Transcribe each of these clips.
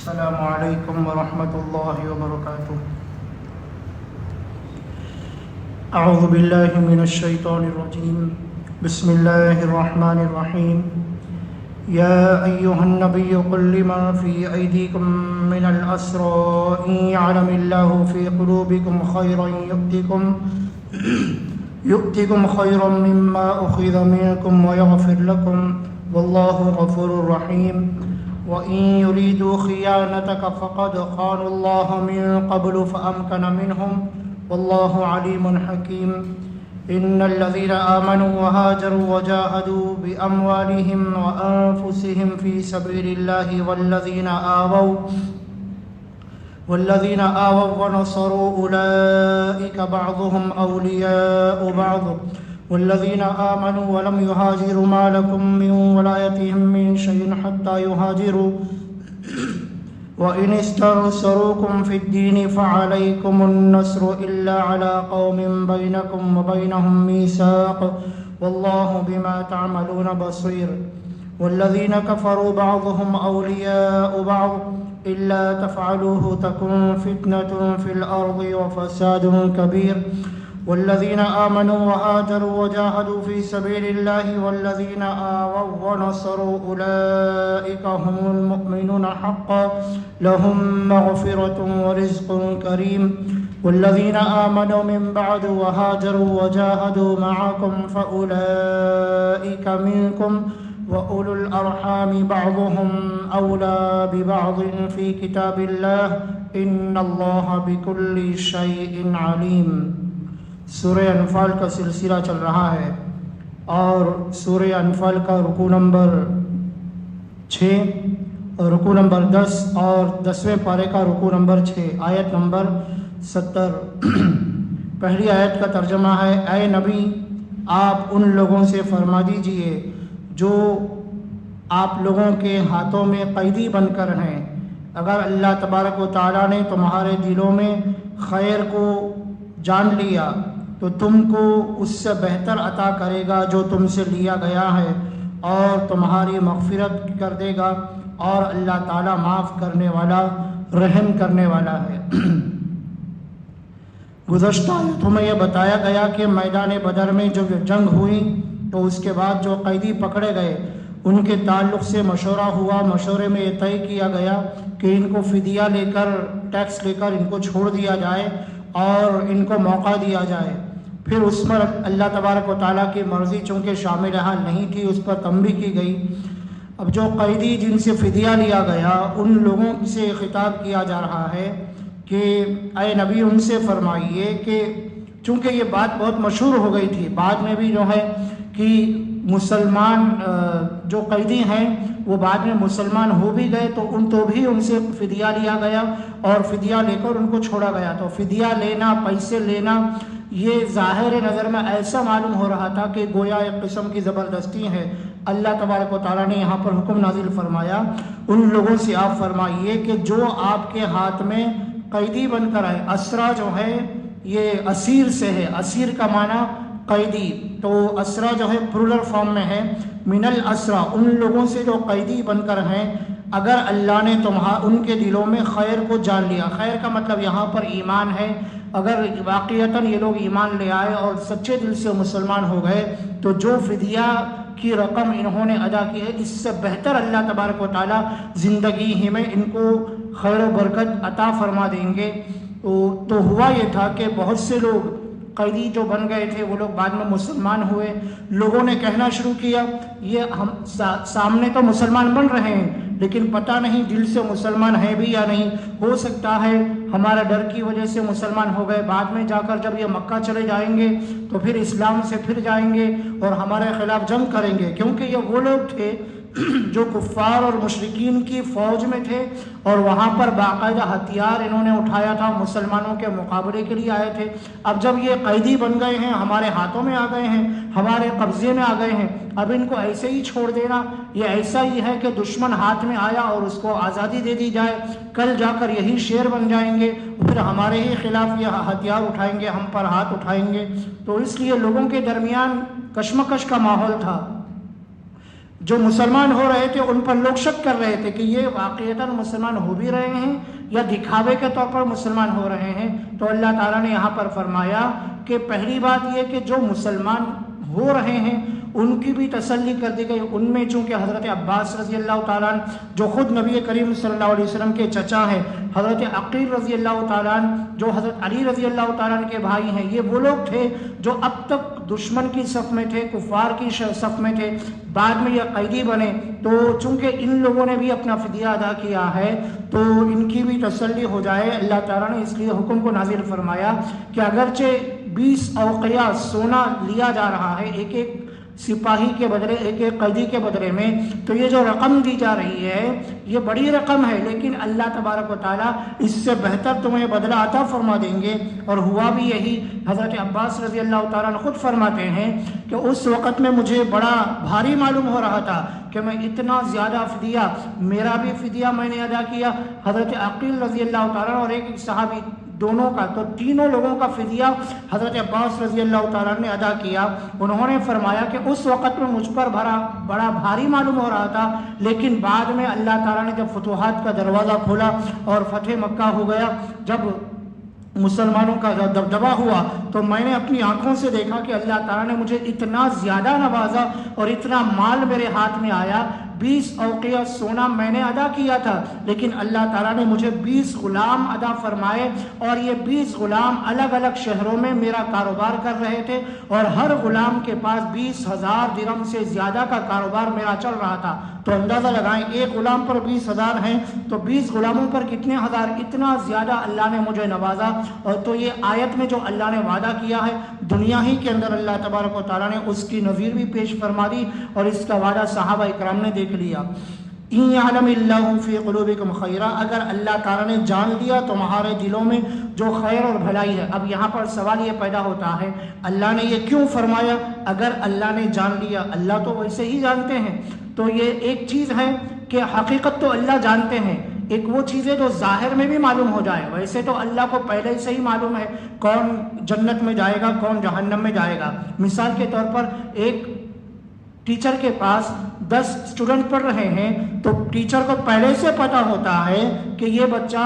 السلام علیکم ورحمۃ اللہ وبرکاتہ۔ اعوذ باللہ من الشیطان الرجیم، بسم اللہ الرحمن الرحیم۔ یا ایہا النبی قل لمن فی ایدیکم من الاسری ان یعلم اللہ فی قلوبکم خیرا یؤتکم خیرا مما اخذ منکم ویغفر لکم واللہ غفور رحیم۔ وَإِن يُرِيدُوا خِيَانَتَكَ فَقَدْ خَانُوا اللَّهَ مِن قَبْلُ فَأَمْكَنَ مِنْهُمْ وَاللَّهُ عَلِيمٌ حَكِيمٌ۔ إِنَّ الَّذِينَ آمَنُوا وَهَاجَرُوا وَجَاهَدُوا بِأَمْوَالِهِمْ وَأَنفُسِهِمْ فِي سَبِيلِ اللَّهِ وَالَّذِينَ آوَوا وَنَصَرُوا أُولَئِكَ بَعْضُهُمْ أَوْلِيَاءُ بَعْضٍ والذین آمنوا ولم یہاجروا ما لکم من ولایتہم من شیء حتی یہاجروا وإن استنصروکم فی الدین فعلیکم النصر الا علی قوم بینکم وبینہم میثاق واللہ بما تعملون بصیر۔ والذین کفروا بعضهم اولیاء بعض الا تفعلوه تکن فتنة فی الارض وفساد کبیر۔ والذین آمنوا وهاجروا وجاهدوا في سبيل الله والذین آووا ونصروا أولئك هم المؤمنون حقا لهم مغفرة ورزق كريم۔ والذین آمنوا من بعد وهاجروا وجاهدوا معكم فأولئك منكم وأولو الأرحام بعضهم أولى ببعض في كتاب الله إن الله بكل شيء عليم۔ سورہ انفال کا سلسلہ چل رہا ہے اور سورہ انفال کا رکوع نمبر 6 اور رکوع نمبر 10 اور 10ویں پارے کا رکوع نمبر 6 آیت نمبر 70۔ پہلی آیت کا ترجمہ ہے، اے نبی آپ ان لوگوں سے فرما دیجئے جو آپ لوگوں کے ہاتھوں میں قیدی بن کر ہیں، اگر اللہ تبارک و تعالیٰ نے تمہارے دلوں میں خیر کو جان لیا تو تم کو اس سے بہتر عطا کرے گا جو تم سے لیا گیا ہے، اور تمہاری مغفرت کر دے گا، اور اللہ تعالیٰ معاف کرنے والا رحم کرنے والا ہے۔ گزشتہ آیتوں میں یہ بتایا گیا کہ میدان بدر میں جب جنگ ہوئی تو اس کے بعد جو قیدی پکڑے گئے ان کے تعلق سے مشورہ ہوا۔ مشورے میں یہ طے کیا گیا کہ ان کو فدیہ لے کر، ٹیکس لے کر ان کو چھوڑ دیا جائے اور ان کو موقع دیا جائے۔ پھر اس پر اللہ تبارک و تعالیٰ کی مرضی چونکہ شامل حال نہیں تھی، اس پر تنبیہ کی گئی۔ اب جو قیدی جن سے فدیہ لیا گیا ان لوگوں سے خطاب کیا جا رہا ہے کہ اے نبی ان سے فرمائیے کہ چونکہ یہ بات بہت مشہور ہو گئی تھی، بعد میں بھی جو ہے کہ مسلمان جو قیدی ہیں وہ بعد میں مسلمان ہو بھی گئے تو بھی ان سے فدیہ لیا گیا اور فدیہ لے کر ان کو چھوڑا گیا۔ تو فدیہ لینا، پیسے لینا، یہ ظاہر نظر میں ایسا معلوم ہو رہا تھا کہ گویا ایک قسم کی زبردستی ہے۔ اللہ تبارک و تعالیٰ نے یہاں پر حکم نازل فرمایا، ان لوگوں سے آپ فرمائیے کہ جو آپ کے ہاتھ میں قیدی بن کر آئے۔ اسرا جو ہے یہ اسیر سے ہے، اسیر کا معنی قیدی، تو اسرا جو ہے پلورل فارم میں ہے، من الاسرا، ان لوگوں سے جو قیدی بن کر ہیں، اگر اللہ نے ان کے دلوں میں خیر کو جان لیا۔ خیر کا مطلب یہاں پر ایمان ہے۔ اگر واقعتاً یہ لوگ ایمان لے آئے اور سچے دل سے مسلمان ہو گئے تو جو فدیہ کی رقم انہوں نے ادا کی ہے اس سے بہتر اللہ تبارک و تعالیٰ زندگی ہی میں ان کو خیر و برکت عطا فرما دیں گے۔ تو ہوا یہ تھا کہ بہت سے لوگ قیدی جو بن گئے تھے وہ لوگ بعد میں مسلمان ہوئے۔ لوگوں نے کہنا شروع کیا یہ ہم سامنے تو مسلمان بن رہے ہیں لیکن پتہ نہیں دل سے مسلمان ہے بھی یا نہیں، ہو سکتا ہے ہمارا ڈر کی وجہ سے مسلمان ہو گئے، بعد میں جا کر جب یہ مکہ چلے جائیں گے تو پھر اسلام سے پھر جائیں گے اور ہمارے خلاف جنگ کریں گے، کیونکہ یہ وہ لوگ تھے جو کفار اور مشرکین کی فوج میں تھے اور وہاں پر باقاعدہ ہتھیار انہوں نے اٹھایا تھا، مسلمانوں کے مقابلے کے لیے آئے تھے۔ اب جب یہ قیدی بن گئے ہیں، ہمارے ہاتھوں میں آ گئے ہیں، ہمارے قبضے میں آ گئے ہیں، اب ان کو ایسے ہی چھوڑ دینا یہ ایسا ہی ہے کہ دشمن ہاتھ میں آیا اور اس کو آزادی دے دی جائے، کل جا کر یہی شیر بن جائیں گے، پھر ہمارے ہی خلاف یہ ہتھیار اٹھائیں گے، ہم پر ہاتھ اٹھائیں گے۔ تو اس لیے لوگوں کے درمیان کشمکش کا ماحول تھا۔ جو مسلمان ہو رہے تھے ان پر لوگ شک کر رہے تھے کہ یہ واقعتاً مسلمان ہو بھی رہے ہیں یا دکھاوے کے طور پر مسلمان ہو رہے ہیں. تو اللہ تعالیٰ نے یہاں پر فرمایا کہ پہلی بات یہ کہ جو مسلمان ہو رہے ہیں ان کی بھی تسلی کر دی گئی. ان میں چونکہ حضرت عباس رضی اللہ تعالیٰ عنہ جو خود نبی کریم صلی اللہ علیہ وسلم کے چچا ہیں، حضرت عقیل رضی اللہ تعالیٰ عنہ جو حضرت علی رضی اللہ تعالیٰ عنہ کے بھائی ہیں، یہ وہ لوگ تھے جو اب تک دشمن کی صف میں تھے، کفار کی صف میں تھے، بعد میں یہ قیدی بنے. تو چونکہ ان لوگوں نے بھی اپنا فدیہ ادا کیا ہے تو ان کی بھی تسلی ہو جائے. اللہ تعالیٰ نے اس لیے حکم کو نازل فرمایا کہ اگرچہ 20 اوقیہ سونا لیا جا رہا ہے ایک ایک سپاہی کے بدلے، ایک ایک قیدی کے بدلے میں، تو یہ جو رقم دی جا رہی ہے یہ بڑی رقم ہے، لیکن اللہ تبارک و تعالیٰ اس سے بہتر تمہیں بدلہ عطا فرما دیں گے. اور ہوا بھی یہی. حضرت عباس رضی اللہ تعالیٰ عنہ خود فرماتے ہیں کہ اس وقت میں مجھے بڑا بھاری معلوم ہو رہا تھا کہ میں اتنا زیادہ فدیہ، میرا بھی فدیہ میں نے ادا کیا، حضرت عقیل رضی اللہ تعالیٰ عنہ اور ایک صحابی دونوں کا، تو تینوں لوگوں کا فدیہ حضرت عباس رضی اللہ تعالیٰ نے ادا کیا. انہوں نے فرمایا کہ اس وقت میں مجھ پر بڑا بھاری معلوم ہو رہا تھا، لیکن بعد میں اللہ تعالیٰ نے جب فتوحات کا دروازہ کھولا اور فتح مکہ ہو گیا، جب مسلمانوں کا دبدبا ہوا، تو میں نے اپنی آنکھوں سے دیکھا کہ اللہ تعالیٰ نے مجھے اتنا زیادہ نوازا اور اتنا مال میرے ہاتھ میں آیا. 20 اوقیہ سونا میں نے ادا کیا تھا، لیکن اللہ تعالیٰ نے مجھے 20 غلام ادا فرمائے، اور یہ 20 غلام الگ الگ شہروں میں میرا کاروبار کر رہے تھے، اور ہر غلام کے پاس 20,000 درہم سے زیادہ کا کاروبار میرا چل رہا تھا. تو اندازہ لگائیں ایک غلام پر 20,000 ہیں تو 20 غلاموں پر کتنے ہزار، اتنا زیادہ اللہ نے مجھے نوازا. اور تو یہ آیت میں جو اللہ نے وعدہ کیا ہے دنیا ہی کے اندر اللہ تبارک و تعالیٰ نے اس کی نظیر بھی پیش فرما دی، اور اس کا وعدہ صحابہ اکرام نے دیکھ لیا. ان یعلم اللہ فی قلوبکم خیرا، اگر اللہ تعالیٰ نے جان لیا تمہارے دلوں میں جو خیر اور بھلائی ہے. اب یہاں پر سوال یہ پیدا ہوتا ہے اللہ نے یہ کیوں فرمایا؟ اگر اللہ نے جان لیا، اللہ تو ویسے ہی جانتے ہیں. تو یہ ایک چیز ہے کہ حقیقت تو اللہ جانتے ہیں، ایک وہ چیزیں جو ظاہر میں بھی معلوم ہو جائے. ویسے تو اللہ کو پہلے سے ہی معلوم ہے کون جنت میں جائے گا، کون جہنم میں جائے گا. مثال کے طور پر ایک ٹیچر کے پاس 10 اسٹوڈنٹ پڑھ رہے ہیں تو ٹیچر کو پہلے سے پتا ہوتا ہے کہ یہ بچہ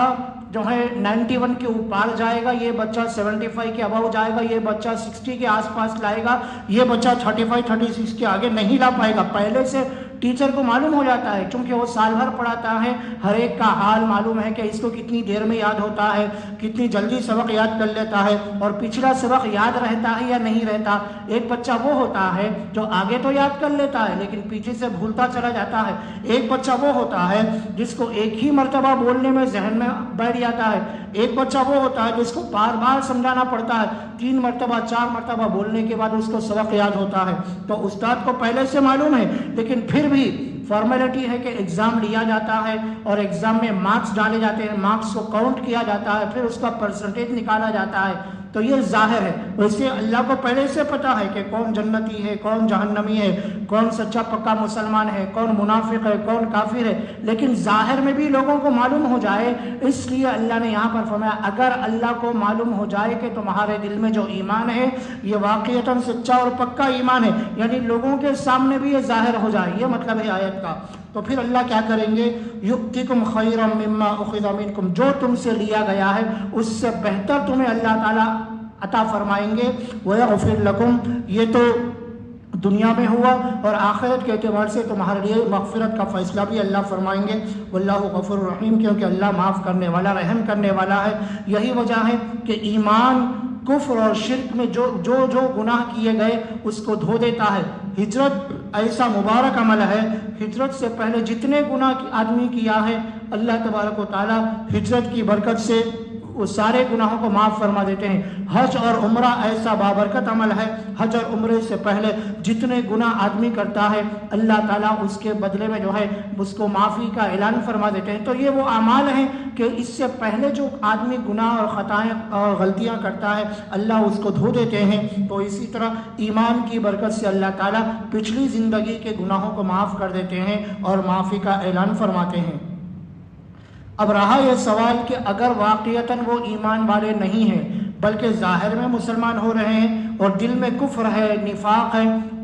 جو ہے 91 کے اوپر جائے گا، یہ بچہ 75 کے اباؤ جائے گا، یہ بچہ 60 کے آس پاس لائے گا، یہ بچہ 35 36 کے آگے نہیں لا پائے گا. پہلے سے ٹیچر کو معلوم ہو جاتا ہے، چونکہ وہ سال بھر پڑھاتا ہے، ہر ایک کا حال معلوم ہے کہ اس کو کتنی دیر میں یاد ہوتا ہے، کتنی جلدی سبق یاد کر لیتا ہے، اور پچھلا سبق یاد رہتا ہے یا نہیں رہتا. ایک بچہ وہ ہوتا ہے جو آگے تو یاد کر لیتا ہے لیکن پیچھے سے بھولتا چلا جاتا ہے. ایک بچہ وہ ہوتا ہے جس کو ایک ہی مرتبہ بولنے میں ذہن میں بیٹھ جاتا ہے. ایک بچہ وہ ہوتا ہے جس کو بار بار سمجھانا پڑتا ہے، 3 مرتبہ 4 مرتبہ بولنے کے بعد اس کو سبق یاد ہوتا ہے. تو استاد کو پہلے سے معلوم ہے، لیکن پھر بھی فارمیلٹی ہے کہ ایگزام لیا جاتا ہے اور ایگزام میں مارکس ڈالے جاتے ہیں، مارکس کو کاؤنٹ کیا جاتا ہے، پھر اس کا پرسنٹیج نکالا جاتا ہے. تو یہ ظاہر ہے. ویسے اللہ کو پہلے سے پتا ہے کہ کون جنتی ہے، کون جہنمی ہے، کون سچا پکا مسلمان ہے، کون منافق ہے، کون کافر ہے. لیکن ظاہر میں بھی لوگوں کو معلوم ہو جائے، اس لیے اللہ نے یہاں پر فرمایا اگر اللہ کو معلوم ہو جائے کہ تمہارے دل میں جو ایمان ہے یہ واقعتاً سچا اور پکا ایمان ہے، یعنی لوگوں کے سامنے بھی یہ ظاہر ہو جائے، یہ مطلب ہے آیت کا. تو پھر اللہ کیا کریں گے؟ یؤتکم خیرا مما اخذ منکم، جو تم سے لیا گیا ہے اس سے بہتر تمہیں اللہ تعالیٰ عطا فرمائیں گے. ویغفر لکم، یہ تو دنیا میں ہوا، اور آخرت کے اعتبار سے تمہارے لیے مغفرت کا فیصلہ بھی اللہ فرمائیں گے. واللہ غفور الرحیم، کیونکہ اللہ معاف کرنے والا، رحم کرنے والا ہے. یہی وجہ ہے کہ ایمان، کفر اور شرک میں جو گناہ کیے گئے اس کو دھو دیتا ہے. ہجرت ایسا مبارک عمل ہے، ہجرت سے پہلے جتنے گناہ آدمی کیا ہے اللہ تبارک و تعالیٰ ہجرت کی برکت سے وہ سارے گناہوں کو معاف فرما دیتے ہیں. حج اور عمرہ ایسا بابرکت عمل ہے، حج اور عمرے سے پہلے جتنے گناہ آدمی کرتا ہے اللہ تعالیٰ اس کے بدلے میں جو ہے اس کو معافی کا اعلان فرما دیتے ہیں. تو یہ وہ اعمال ہیں کہ اس سے پہلے جو آدمی گناہ اور خطائیں اور غلطیاں کرتا ہے اللہ اس کو دھو دیتے ہیں. تو اسی طرح ایمان کی برکت سے اللہ تعالیٰ پچھلی زندگی کے گناہوں کو معاف کر دیتے ہیں اور معافی کا اعلان فرماتے ہیں. اب رہا یہ سوال کہ اگر واقعتاً وہ ایمان والے نہیں ہیں بلکہ ظاہر میں مسلمان ہو رہے ہیں اور دل میں کفر ہے، نفاق ہے،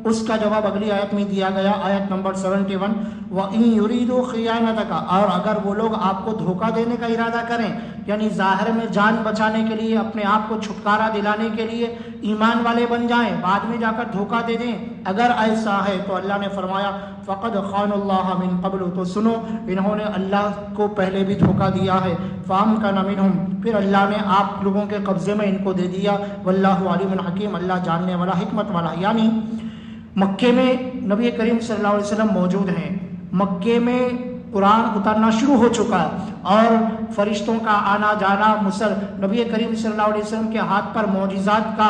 اس کا جواب اگلی آیت میں دیا گیا، آیت نمبر 71، وَإِن يُرِيدُوا خِيَانَتَكَ، اور اگر وہ لوگ آپ کو دھوکہ دینے کا ارادہ کریں، یعنی ظاہر میں جان بچانے کے لیے، اپنے آپ کو چھٹکارا دلانے کے لیے ایمان والے بن جائیں، بعد میں جا کر دھوکہ دے دیں، اگر ایسا ہے تو اللہ نے فرمایا فَقَدْ خَانُوا اللَّهَ مِن قَبْلُ، تو سنو انہوں نے اللہ کو پہلے بھی دھوکہ دیا ہے، فَأَمْكَنَ مِنْهُمْ، پھر اللہ نے آپ لوگوں کے قبضے میں ان کو دے دیا، وَاللَّهُ عَلِيمٌ حَكِيمٌ، اللہ جاننے والا حکمت والا۔ یعنی مکے میں نبی کریم صلی اللہ علیہ وسلم موجود ہیں، مکے میں قرآن اترنا شروع ہو چکا ہے، اور فرشتوں کا آنا جانا، نبی کریم صلی اللہ علیہ وسلم کے ہاتھ پر معجزات کا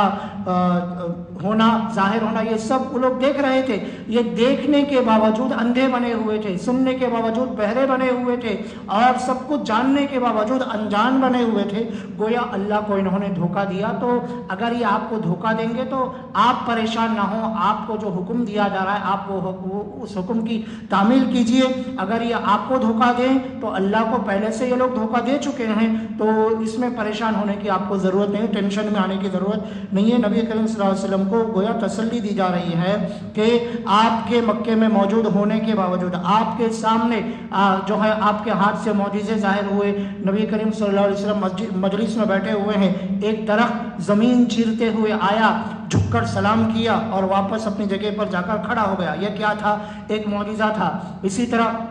ہونا، ظاہر ہونا، یہ سب وہ لوگ دیکھ رہے تھے۔ یہ دیکھنے کے باوجود اندھے بنے ہوئے تھے، سننے کے باوجود بہرے بنے ہوئے تھے، اور سب کچھ جاننے کے باوجود انجان بنے ہوئے تھے۔ گویا اللہ کو انہوں نے دھوکہ دیا، تو اگر یہ آپ کو دھوکہ دیں گے تو آپ پریشان نہ ہوں، آپ کو جو حکم دیا جا رہا ہے آپ وہ اس حکم کی تعمیل کیجئے۔ اگر یہ آپ کو دھوکہ دیں تو اللہ کو پہلے سے یہ لوگ دھوکہ دے چکے ہیں، تو اس میں پریشان ہونے کی آپ کو ضرورت نہیں، ٹینشن میں آنے کی ضرورت نہیں ہے۔ نبی کریم صلی اللہ علیہ وسلم کو گویا تسلی دی جا رہی ہے کہ آپ کے مکے میں موجود ہونے کے باوجود، آپ کے سامنے جو ہے آپ کے ہاتھ سے معجزے ظاہر ہوئے۔ نبی کریم صلی اللہ علیہ وسلم مجلس میں بیٹھے ہوئے ہیں، ایک درخت زمین چیرتے ہوئے آیا، جھک کر سلام کیا اور واپس اپنی جگہ پر جا کر کھڑا ہو گیا۔ یہ کیا تھا؟ ایک معجزہ تھا۔ اسی طرح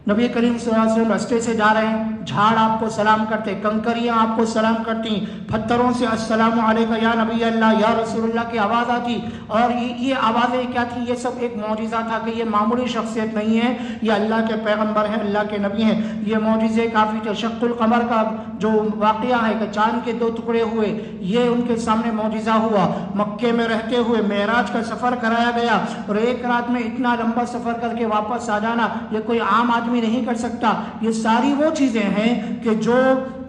نبی کریم صلی اللہ علیہ وسلم راستے سے جا رہے ہیں، جھاڑ آپ کو سلام کرتے، کنکریاں آپ کو سلام کرتی، پتھروں سے السلام علیکم یا نبی اللہ یا رسول اللہ کی آواز آتی، اور یہ آوازیں کیا تھی؟ یہ سب ایک معجزہ تھا کہ یہ معمولی شخصیت نہیں ہے، یہ اللہ کے پیغمبر ہیں، اللہ کے نبی ہیں۔ یہ معجزے کافی تھے۔ شق القمر کا جو واقعہ ہے کہ چاند کے 2 ٹکڑے ہوئے، یہ ان کے سامنے معجزہ ہوا۔ مکے میں رہتے ہوئے معراج کا سفر کرایا گیا، اور ایک رات میں اتنا لمبا سفر کر کے واپس آ جانا یہ کوئی عام آدمی نہیں کر سکتا۔ یہ ساری وہ چیزیں ہیں کہ جو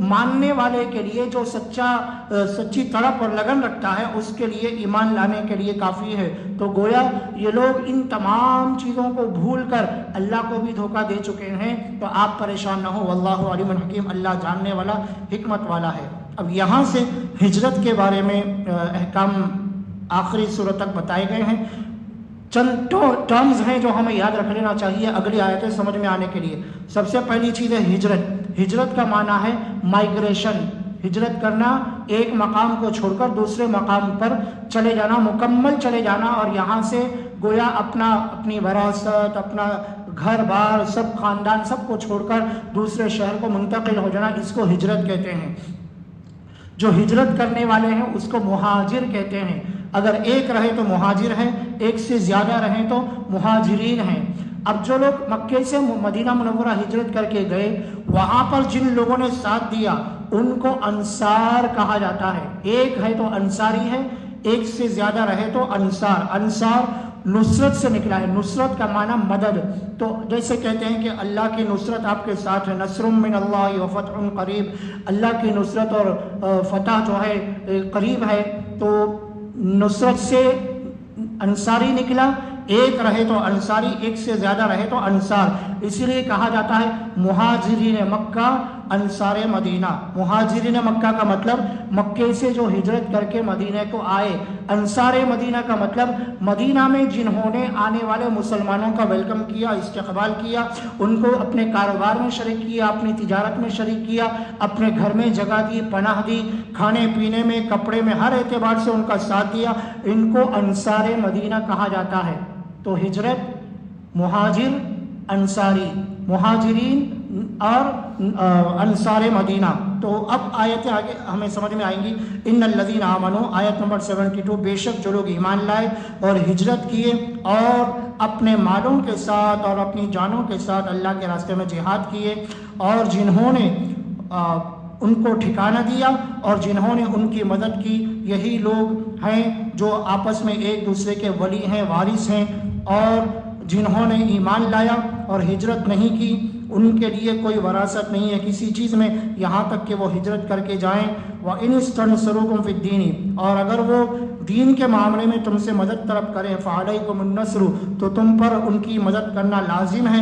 ماننے والے کے لیے، جو سچی تڑپ اور لگن رکھتا ہے، اس کے لیے ایمان لانے کے لیے کافی ہے۔ تو گویا یہ لوگ ان تمام چیزوں کو بھول کر اللہ کو بھی دھوکہ دے چکے ہیں، تو آپ پریشان نہ ہو، واللہ علیم حکیم، اللہ جاننے والا حکمت والا ہے۔ اب یہاں سے ہجرت کے بارے میں احکام آخری سورت تک بتائے گئے ہیں۔ چند ٹرمز ہیں جو ہمیں یاد رکھ لینا چاہیے اگلی آیتیں سمجھ میں آنے کے لیے۔ سب سے پہلی چیز ہے ہجرت۔ ہجرت کا معنی ہے مائگریشن، ہجرت کرنا، ایک مقام کو چھوڑ کر دوسرے مقام پر چلے جانا، مکمل چلے جانا، اور یہاں سے گویا اپنی وراثت، اپنا گھر بار، سب خاندان، سب کو چھوڑ کر دوسرے شہر کو منتقل ہو جانا، اس کو ہجرت کہتے ہیں۔ جو ہجرت کرنے والے ہیں اس کو مہاجر کہتے ہیں۔ اگر ایک رہے تو مہاجر ہے، ایک سے زیادہ رہیں تو مہاجرین ہیں۔ اب جو لوگ مکے سے مدینہ منورہ ہجرت کر کے گئے، وہاں پر جن لوگوں نے ساتھ دیا ان کو انصار کہا جاتا ہے۔ ایک ہے تو انصاری ہے، ایک سے زیادہ رہے تو انصار۔ انصار نصرت سے نکلا ہے، نصرت کا معنی مدد۔ تو جیسے کہتے ہیں کہ اللہ کی نصرت آپ کے ساتھ ہے، نصر من اللہ وفتح قریب، اللہ کی نصرت اور فتح جو ہے قریب ہے۔ تو نصرت سے انصاری نکلا، ایک رہے تو انصاری، ایک سے زیادہ رہے تو انصار۔ اسی لیے کہا جاتا ہے مہاجرین مکہ انصار مدینہ۔ مہاجرین مکہ کا مطلب مکے سے جو ہجرت کر کے مدینہ کو آئے، انصار مدینہ کا مطلب مدینہ میں جنہوں نے آنے والے مسلمانوں کا ویلکم کیا، استقبال کیا، ان کو اپنے کاروبار میں شریک کیا، اپنی تجارت میں شریک کیا، اپنے گھر میں جگہ دی، پناہ دی، کھانے پینے میں، کپڑے میں، ہر اعتبار سے ان کا ساتھ دیا، ان کو انصار مدینہ کہا جاتا ہے۔ تو ہجرت، مہاجر، انصاری، مہاجرین اور انصار مدینہ۔ تو اب آیتیں آگے ہمیں سمجھ میں آئیں گی۔ ان الذین آمنوا، آیت نمبر 72، بے شک جو لوگ ایمان لائے اور ہجرت کیے اور اپنے مالوں کے ساتھ اور اپنی جانوں کے ساتھ اللہ کے راستے میں جہاد کیے، اور جنہوں نے ان کو ٹھکانہ دیا اور جنہوں نے ان کی مدد کی، یہی لوگ ہیں جو آپس میں ایک دوسرے کے ولی ہیں، وارث ہیں۔ اور جنہوں نے ایمان لایا اور ہجرت نہیں کی، ان کے لیے کوئی وراثت نہیں ہے کسی چیز میں، یہاں تک کہ وہ ہجرت کر کے جائیں۔ وَإِنِ اسْتَنْصَرُوكُمْ فِي الدِّينِ، اور اگر وہ دین کے معاملے میں تم سے مدد طلب کریں، فَعَلَيْكُمُ النَّصْرُ، تو تم پر ان کی مدد کرنا لازم ہے۔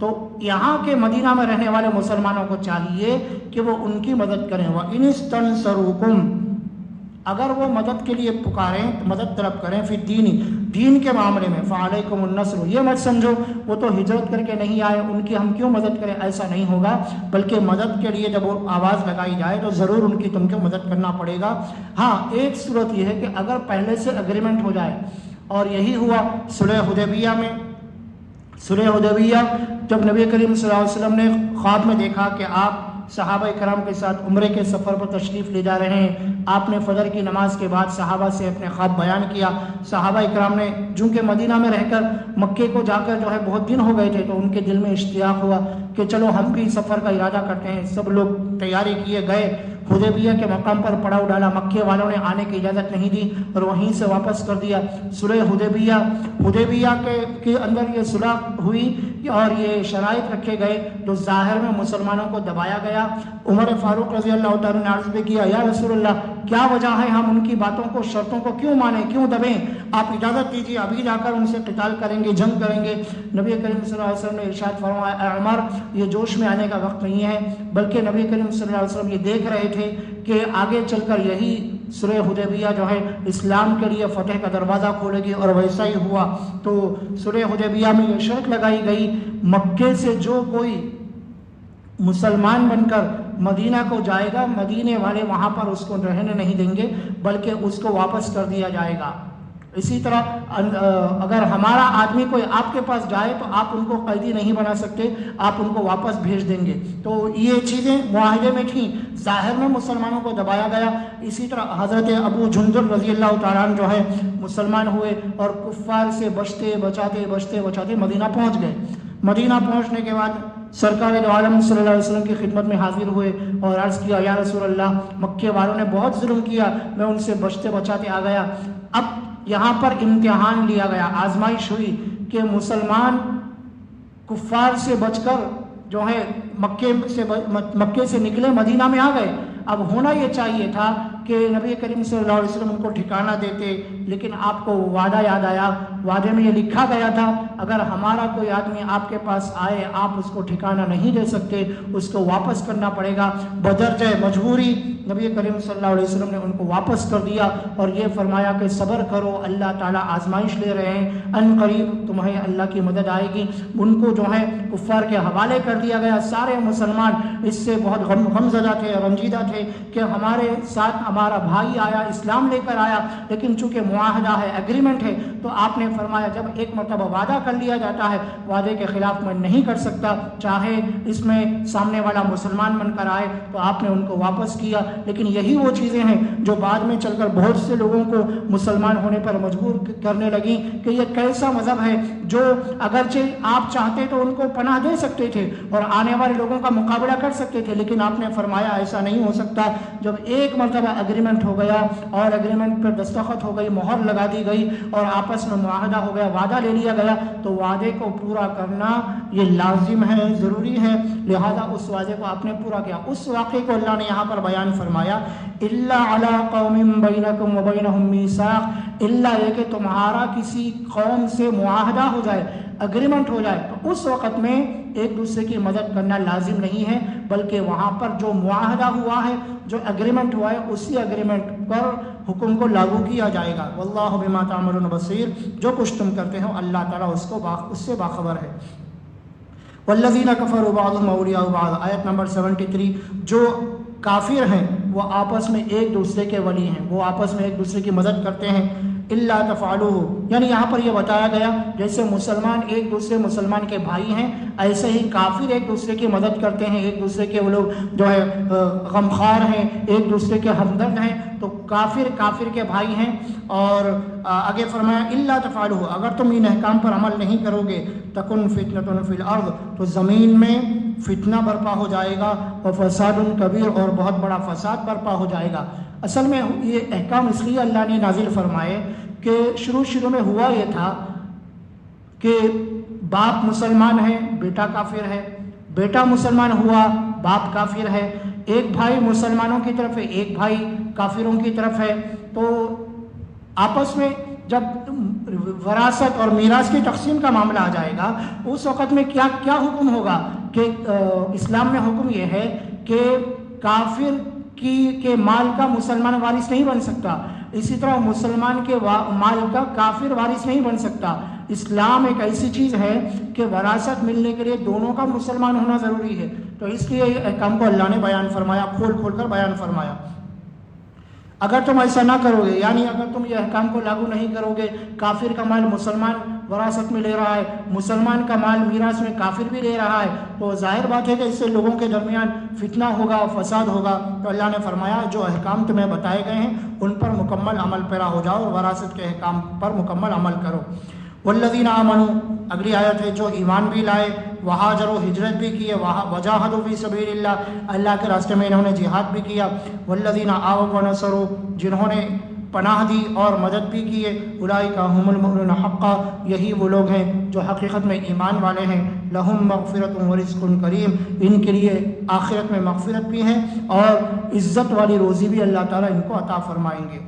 تو یہاں کے مدینہ میں رہنے والے مسلمانوں کو چاہیے کہ وہ ان کی مدد کریں. وَإِنِ اسْتَنْصَرُوكُمْ، اگر وہ مدد کے لیے پکاریں، مدد طلب کریں، پھر دین کے معاملے میں، فَعَلَيْكُمُ النَّصْرُ، یہ مت سمجھو وہ تو ہجرت کر کے نہیں آئے، ان کی ہم کیوں مدد کریں، ایسا نہیں ہوگا. بلکہ مدد کے لیے جب وہ آواز لگائی جائے تو ضرور ان کی تم کو مدد کرنا پڑے گا. ہاں ایک صورت یہ ہے کہ اگر پہلے سے اگریمنٹ ہو جائے، اور یہی ہوا صلح حدیبیہ میں. صلح حدیبیہ جب نبی کریم صلی اللہ علیہ وسلم نے خواب میں دیکھا کہ آپ صحابہ کرام کے ساتھ عمرے کے سفر پر تشریف لے جا رہے ہیں، آپ نے فجر کی نماز کے بعد صحابہ سے اپنے خواب بیان کیا. صحابہ کرام نے چونکہ مدینہ میں رہ کر مکے کو جا کر بہت دن ہو گئے تھے، تو ان کے دل میں اشتیاق ہوا کہ چلو ہم بھی سفر کا ارادہ کرتے ہیں. سب لوگ تیاری کیے گئے، حدیبیہ کے مقام پر پڑاؤ ڈالا. مکے والوں نے آنے کی اجازت نہیں دی اور وہیں سے واپس کر دیا. صلح حدیبیہ کے اندر یہ صلح ہوئی اور یہ شرائط رکھے گئے جو ظاہر میں مسلمانوں کو دبایا گیا. عمر فاروق رضی اللہ تعالیٰ نے عرض بھی کیا، یا رسول اللہ کیا وجہ ہے ہم ان کی باتوں کو، شرطوں کو کیوں مانیں، کیوں دبیں؟ آپ اجازت دیجیے، ابھی جا کر ان سے قتال کریں گے، جنگ کریں گے. نبی کریم صلی اللہ علیہ وسلم نے ارشاد فرمایا، اے عمر یہ جوش میں آنے کا وقت نہیں ہے، بلکہ نبی کریم صلی اللہ علیہ وسلم یہ دیکھ رہے تھے کہ آگے چل کر یہی صلح حدیبیہ اسلام کے لیے فتح کا دروازہ کھولے گی، اور ویسا ہی ہوا. تو صلح حدیبیہ میں یہ شرط لگائی گئی، مکے سے جو کوئی مسلمان بن کر مدینہ کو جائے گا، مدینے والے وہاں پر اس کو رہنے نہیں دیں گے، بلکہ اس کو واپس کر دیا جائے گا. اسی طرح اگر ہمارا آدمی کوئی آپ کے پاس جائے تو آپ ان کو قیدی نہیں بنا سکتے، آپ ان کو واپس بھیج دیں گے. تو یہ چیزیں معاہدے میں تھیں، ظاہر میں مسلمانوں کو دبایا گیا. اسی طرح حضرت ابو جندل رضی اللہ تعالیٰ عنہ مسلمان ہوئے اور کفار سے بچتے بچاتے مدینہ پہنچ گئے. مدینہ پہنچنے کے بعد سرکار دو عالم صلی اللہ علیہ وسلم کی خدمت میں حاضر ہوئے اور عرض کیا، یا رسول اللہ مکے والوں نے بہت ظلم کیا، میں ان سے بچتے بچاتے آ گیا. اب یہاں پر امتحان لیا گیا، آزمائش ہوئی کہ مسلمان کفار سے بچ کر مکے سے نکلے، مدینہ میں آ گئے. اب ہونا یہ چاہیے تھا کہ نبی کریم صلی اللہ علیہ وسلم ان کو ٹھکانہ دیتے، لیکن آپ کو وعدہ یاد آیا. وعدے میں یہ لکھا گیا تھا، اگر ہمارا کوئی آدمی آپ کے پاس آئے، آپ اس کو ٹھکانہ نہیں دے سکتے، اس کو واپس کرنا پڑے گا. بدرجہ مجبوری نبی کریم صلی اللہ علیہ وسلم نے ان کو واپس کر دیا اور یہ فرمایا کہ صبر کرو، اللہ تعالیٰ آزمائش لے رہے ہیں، ان قریب تمہیں اللہ کی مدد آئے گی. ان کو کفار کے حوالے کر دیا گیا. سارے مسلمان اس سے بہت غمزدہ تھے، رنجیدہ تھے کہ ہمارے ساتھ ہمارا بھائی آیا، اسلام لے کر آیا، لیکن چونکہ معاہدہ ہے، ایگریمنٹ ہے، تو آپ نے فرمایا جب ایک مرتبہ وعدہ کر لیا جاتا ہے، وعدے کے خلاف میں نہیں کر سکتا، چاہے اس میں سامنے والا مسلمان بن کر آئے. تو آپ نے ان کو واپس کیا. لیکن یہی وہ چیزیں ہیں جو بعد میں چل کر بہت سے لوگوں کو مسلمان ہونے پر مجبور کرنے لگی کہ یہ کیسا مذہب ہے جو اگرچہ آپ چاہتے تو ان کو پناہ دے سکتے تھے اور آنے والے لوگوں کا مقابلہ کر سکتے تھے، لیکن آپ نے فرمایا ایسا نہیں ہو سکتا. جب ایک مرتبہ اگریمنٹ ہو گیا اور اگریمنٹ پر دستخط ہو گئی، مہر لگا دی گئی اور آپس میں معاہدہ ہو گیا، وعدہ لے لیا گیا، تو وعدے کو پورا کرنا یہ لازم ہے، ضروری ہے. لہذا اس وعدے کو آپ نے پورا کیا. اس واقعے کو اللہ نے یہاں پر بیان فرمایا، الا علی قوم بینکم وبینہم میثاق، الا یہ کہ تمہارا کسی قوم سے معاہدہ ہو جائے، اگریمنٹ ہو جائے، تو اس وقت میں ایک دوسرے کی مدد کرنا لازم نہیں ہے، بلکہ وہاں پر جو معاہدہ ہوا ہے، جو اگریمنٹ ہوا ہے، اسی اگریمنٹ پر حکم کو لاگو کیا جائے گا. واللہ بما تعملون بصیر، جو کچھ تم کرتے ہو اللہ تعالیٰ اس سے باخبر ہے. والذین کفروا بعضهم اولیاء بعض، آیت نمبر 73. جو کافر ہیں وہ آپس میں ایک دوسرے کے ولی ہیں، وہ آپس میں ایک دوسرے کی مدد کرتے ہیں. الا تفعلوه، یعنی یہاں پر یہ بتایا گیا جیسے مسلمان ایک دوسرے مسلمان کے بھائی ہیں، ایسے ہی کافر ایک دوسرے کی مدد کرتے ہیں، ایک دوسرے کے وہ لوگ غمخوار ہیں، ایک دوسرے کے ہمدرد ہیں. تو کافر کے بھائی ہیں. اور آگے فرمایا الا تفعلوه، اگر تم ان احکام پر عمل نہیں کرو گے، تکن فتنۃ فی الارض، تو زمین میں فتنہ برپا ہو جائے گا، وفساد کبیر، اور بہت بڑا فساد برپا ہو جائے گا. اصل میں یہ احکام اس لیے اللہ نے نازل فرمائے کہ شروع میں ہوا یہ تھا کہ باپ مسلمان ہے، بیٹا کافر ہے، بیٹا مسلمان ہوا، باپ کافر ہے، ایک بھائی مسلمانوں کی طرف ہے، ایک بھائی کافروں کی طرف ہے. تو آپس میں جب وراثت اور میراث کی تقسیم کا معاملہ آ جائے گا، اس وقت میں کیا کیا حکم ہوگا کہ اسلام میں حکم یہ ہے کہ کافر کے مال کا مسلمان وارث نہیں بن سکتا، اسی طرح مسلمان کے مال کا کافر وارث نہیں بن سکتا۔ اسلام ایک ایسی چیز ہے کہ وراثت ملنے کے لیے دونوں کا مسلمان ہونا ضروری ہے، تو اس لیے احکام کو اللہ نے بیان فرمایا، کھول کھول کر بیان فرمایا۔ اگر تم ایسا نہ کرو گے، یعنی اگر تم یہ احکام کو لاگو نہیں کرو گے، کافر کا مال مسلمان وراثت میں لے رہا ہے، مسلمان کا مال میراث میں کافر بھی لے رہا ہے، تو ظاہر بات ہے کہ اس سے لوگوں کے درمیان فتنہ ہوگا، فساد ہوگا۔ تو اللہ نے فرمایا جو احکام تمہیں بتائے گئے ہیں ان پر مکمل عمل پیرا ہو جاؤ اور وراثت کے احکام پر مکمل عمل کرو۔ والذین آمنوا، اگلی آیت ہے جو ایمان بھی لائے، وہاجروا، ہجرت بھی کیے، وجاہدوا فی سبیل اللہ، اللہ کے راستے میں انہوں نے جہاد بھی کیا، والذین آووا ونصروا، جنہوں نے پناہ دی اور مدد بھی کیے، اولئک ھم المؤمنون حقا، یہی وہ لوگ ہیں جو حقیقت میں ایمان والے ہیں، لہم مغفرۃ ورزق کریم، ان کے لیے آخرت میں مغفرت بھی ہے اور عزت والی روزی بھی اللہ تعالیٰ ان کو عطا فرمائیں گے۔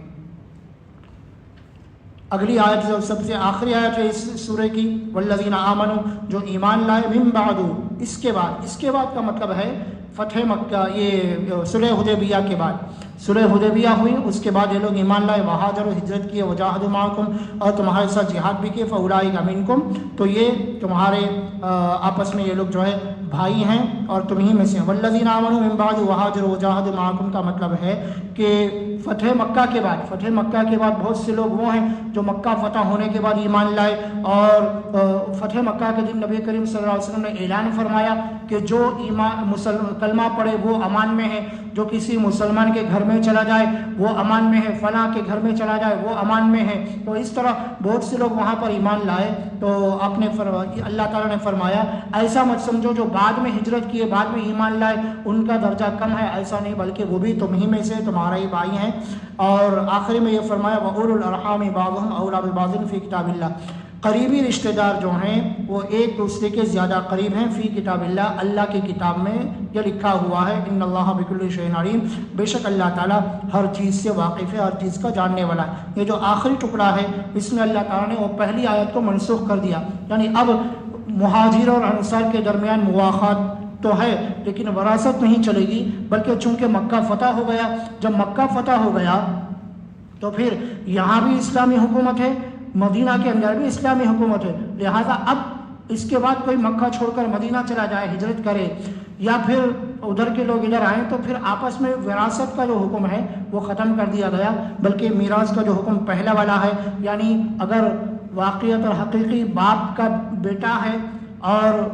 اگلی آیت جو سب سے آخری آیت ہے اس سورہ کی، والذین آمنوا، جو ایمان لائے، من بعد، اس کے بعد کا مطلب ہے فتح مکہ، یہ صلح حدیبیہ کے بعد صلح حدیبیہ ہوئی، اس کے بعد یہ لوگ ایمان لائے، وہاجروا، ہجرت کیے، وجاہدوا معکم، اور تمہارے ساتھ جہاد بھی کیے، فاولئک منکم، تو یہ تمہارے آپس میں یہ لوگ جو ہے بھائی ہیں اور تمہیں میں سے۔ والذین آمنوا من بعد وہاجروا وجاہدوا معکم کا مطلب ہے کہ فتح مکہ کے بعد بہت سے لوگ وہ ہیں جو مکہ فتح ہونے کے بعد ایمان لائے، اور فتح مکہ کے دن نبی کریم صلی اللہ علیہ وسلم نے اعلان فرمایا کہ جو کلمہ پڑھے وہ امان میں ہے، جو کسی مسلمان کے گھر میں چلا جائے وہ امان میں ہے، فلاں کے گھر میں چلا جائے وہ امان میں ہے۔ تو اس طرح بہت سے لوگ وہاں پر ایمان لائے، تو اللہ تعالیٰ نے فرمایا ایسا مت سمجھو جو بعد میں ہجرت کیے، بعد میں ایمان لائے ان کا درجہ کم ہے، ایسا نہیں، بلکہ وہ بھی تمہیں میں سے تمہارا ہی بھائی ہیں۔ اور آخری میں یہ فرمایا وَأُولُو الْأَرْحَامِ بَعْضُهُمْ أَوْلَىٰ بِبَعْضٍ فِي كِتَابِ اللَّهِ، قریبی رشتہ دار جو ہیں وہ ایک دوسرے کے زیادہ قریب ہیں، فی کتاب اللہ، اللہ کی کتاب میں یہ لکھا ہوا ہے، ان اللہ بکل شیء علیم، بے شک اللہ تعالیٰ ہر چیز سے واقف ہے، ہر چیز کا جاننے والا ہے۔ یہ جو آخری ٹکڑا ہے اس میں اللہ تعالیٰ نے وہ پہلی آیت کو منسوخ کر دیا، یعنی اب مہاجر اور انصار کے درمیان مواخات تو ہے لیکن وراثت نہیں چلے گی، بلکہ چونکہ مکہ فتح ہو گیا، جب مکہ فتح ہو گیا تو پھر یہاں بھی اسلامی حکومت ہے، مدینہ کے اندر بھی اسلامی حکومت ہے، لہذا اب اس کے بعد کوئی مکہ چھوڑ کر مدینہ چلا جائے، ہجرت کرے، یا پھر ادھر کے لوگ ادھر آئیں، تو پھر آپس میں وراثت کا جو حکم ہے وہ ختم کر دیا گیا، بلکہ میراث کا جو حکم پہلا والا ہے، یعنی اگر واقعیت اور حقیقی باپ کا بیٹا ہے اور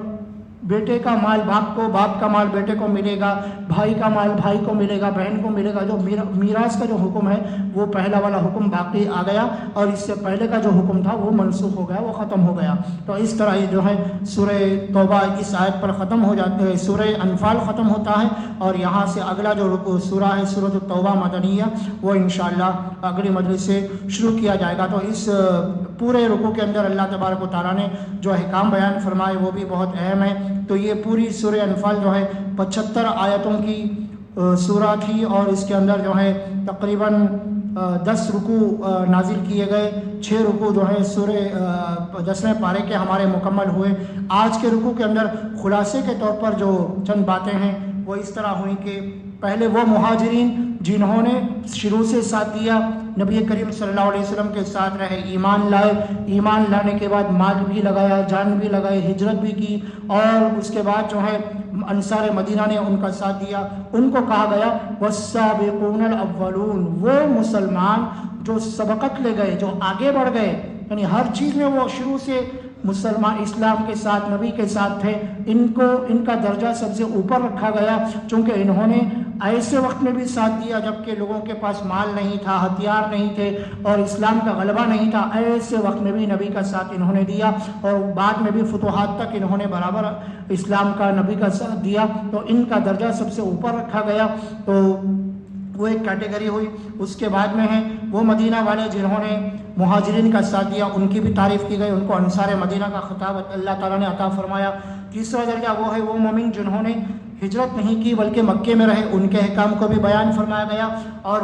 بیٹے کا مال باپ کو، باپ کا مال بیٹے کو ملے گا، بھائی کا مال بھائی کو ملے گا، بہن کو ملے گا، جو میراث کا جو حکم ہے وہ پہلا والا حکم باقی آ گیا، اور اس سے پہلے کا جو حکم تھا وہ منسوخ ہو گیا، وہ ختم ہو گیا۔ تو اس طرح یہ جو ہے سورہ توبہ اس آیت پر ختم ہو جاتے ہیں، سورہ انفال ختم ہوتا ہے، اور یہاں سے اگلا جو سورہ ہے سورۃ التوبہ مدنیہ، وہ انشاءاللہ اگلی مجلس سے شروع کیا جائے گا۔ تو اس پورے رکوع کے اندر اللہ تبارک و تعالیٰ نے جو احکام بیان فرمائے وہ بھی بہت اہم ہے۔ تو یہ پوری سورہ انفال جو ہے 75 آیتوں کی سورہ تھی، اور اس کے اندر جو ہے تقریباً 10 رکوع نازل کیے گئے، 6 رکوع جو ہے سورہ 10ویں پارے کے ہمارے مکمل ہوئے۔ آج کے رکوع کے اندر خلاصے کے طور پر جو چند باتیں ہیں وہ اس طرح ہوئیں کہ پہلے وہ مہاجرین جنہوں نے شروع سے ساتھ دیا، نبی کریم صلی اللہ علیہ وسلم کے ساتھ رہے، ایمان لائے، ایمان لانے کے بعد مال بھی لگایا، جان بھی لگائے، ہجرت بھی کی، اور اس کے بعد جو ہے انصار مدینہ نے ان کا ساتھ دیا، ان کو کہا گیا والسابقون الاولون، وہ مسلمان جو سبقت لے گئے، جو آگے بڑھ گئے، یعنی ہر چیز میں وہ شروع سے مسلمان اسلام کے ساتھ، نبی کے ساتھ تھے، ان کا درجہ سب سے اوپر رکھا گیا، چونکہ انہوں نے ایسے وقت میں بھی ساتھ دیا جبکہ لوگوں کے پاس مال نہیں تھا، ہتھیار نہیں تھے اور اسلام کا غلبہ نہیں تھا، ایسے وقت میں بھی نبی کا ساتھ انہوں نے دیا، اور بعد میں بھی فتوحات تک انہوں نے برابر اسلام کا، نبی کا ساتھ دیا، تو ان کا درجہ سب سے اوپر رکھا گیا۔ تو وہ ایک کیٹیگری ہوئی۔ اس کے بعد میں ہیں وہ مدینہ والے جنہوں نے مہاجرین کا ساتھ دیا، ان کی بھی تعریف کی گئی، ان کو انصار مدینہ کا خطاب اللہ تعالیٰ نے عطا فرمایا۔ تیسرا درجہ وہ ہے وہ مومن جنہوں نے ہجرت نہیں کی بلکہ مکے میں رہے، ان کے احکام کو بھی بیان فرمایا گیا، اور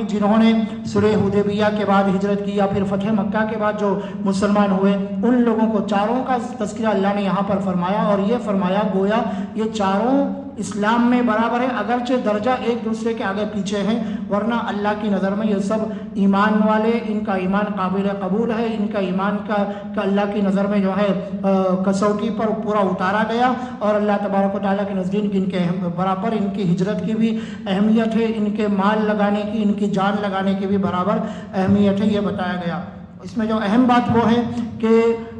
جنہوں نے صلح حدیبیہ کے بعد ہجرت کی یا پھر فتح مکہ کے بعد جو مسلمان ہوئے، ان لوگوں کو چاروں کا تذکرہ اللہ نے یہاں پر فرمایا، اور یہ فرمایا گویا یہ چاروں اسلام میں برابر ہے، اگرچہ درجہ ایک دوسرے کے آگے پیچھے ہیں، ورنہ اللہ کی نظر میں یہ سب ایمان والے، ان کا ایمان قابل قبول ہے، ان کا ایمان کا اللہ کی نظر میں جو ہے کسوٹی پر پورا اتارا گیا، اور اللہ تبارک و تعالیٰ کے نزدیک ان کے برابر ان کی ہجرت کی بھی اہمیت ہے، ان کے مال لگانے کی، ان کی جان لگانے کی بھی برابر اہمیت ہے، یہ بتایا گیا۔ اس میں جو اہم بات وہ ہے کہ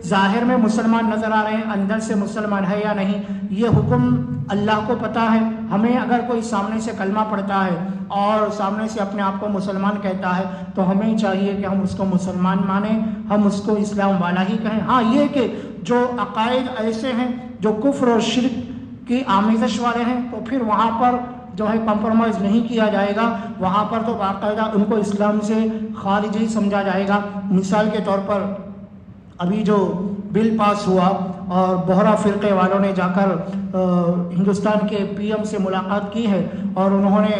ظاہر میں مسلمان نظر آ رہے ہیں، اندر سے مسلمان ہے یا نہیں، یہ حکم اللہ کو پتہ ہے۔ ہمیں اگر کوئی سامنے سے کلمہ پڑھتا ہے اور سامنے سے اپنے آپ کو مسلمان کہتا ہے تو ہمیں چاہیے کہ ہم اس کو مسلمان مانیں، ہم اس کو اسلام والا ہی کہیں۔ ہاں یہ کہ جو عقائد ایسے ہیں جو کفر اور شرک کی آمیزش والے ہیں تو پھر وہاں پر جو ہے کمپرومائز نہیں کیا جائے گا، وہاں پر تو باقاعدہ ان کو اسلام سے خارج ہی سمجھا جائے گا۔ مثال کے طور پر ابھی جو بل پاس ہوا اور بہرا فرقے والوں نے جا کر ہندوستان کے پی ایم سے ملاقات کی ہے اور انہوں نے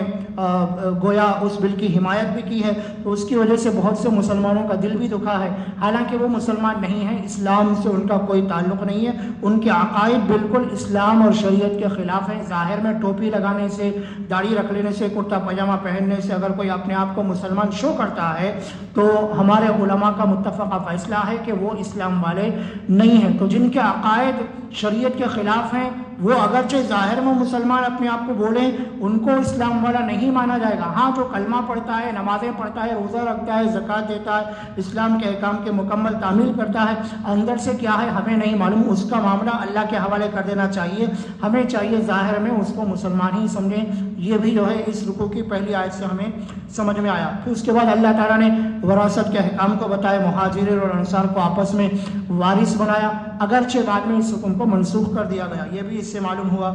گویا اس بل کی حمایت بھی کی ہے، تو اس کی وجہ سے بہت سے مسلمانوں کا دل بھی دکھا ہے، حالانکہ وہ مسلمان نہیں ہیں، اسلام سے ان کا کوئی تعلق نہیں ہے، ان کے عقائد بالکل اسلام اور شریعت کے خلاف ہیں۔ ظاہر میں ٹوپی لگانے سے، داڑھی رکھ لینے سے، کرتا پاجامہ پہننے سے اگر کوئی اپنے آپ کو مسلمان شو کرتا ہے تو ہمارے علماء کا متفقہ فیصلہ ہے کہ وہ اسلام والے نہیں ہیں۔ تو جن کے عقائد شریعت کے خلاف ہیں وہ اگرچہ ظاہر میں مسلمان اپنے آپ کو بولیں، ان کو اسلام والا نہیں مانا جائے گا۔ ہاں جو کلمہ پڑھتا ہے، نمازیں پڑھتا ہے، روزہ رکھتا ہے، زکوٰۃ دیتا ہے، اسلام کے احکام کے مکمل تعمیل کرتا ہے، اندر سے کیا ہے ہمیں نہیں معلوم، اس کا معاملہ اللہ کے حوالے کر دینا چاہیے۔ ہمیں چاہیے ظاہر میں اس کو مسلمان ہی سمجھیں۔ یہ بھی جو ہے اس رکوع کی پہلی آیت سے ہمیں سمجھ میں آیا۔ پھر اس کے بعد اللہ تعالیٰ نے وراثت کے احکام کو بتایا، مہاجرین اور انصار کو آپس میں وارث بنایا، اگرچہ بعد میں اس حکم کو منسوخ کر دیا گیا، یہ بھی اس سے معلوم ہوا۔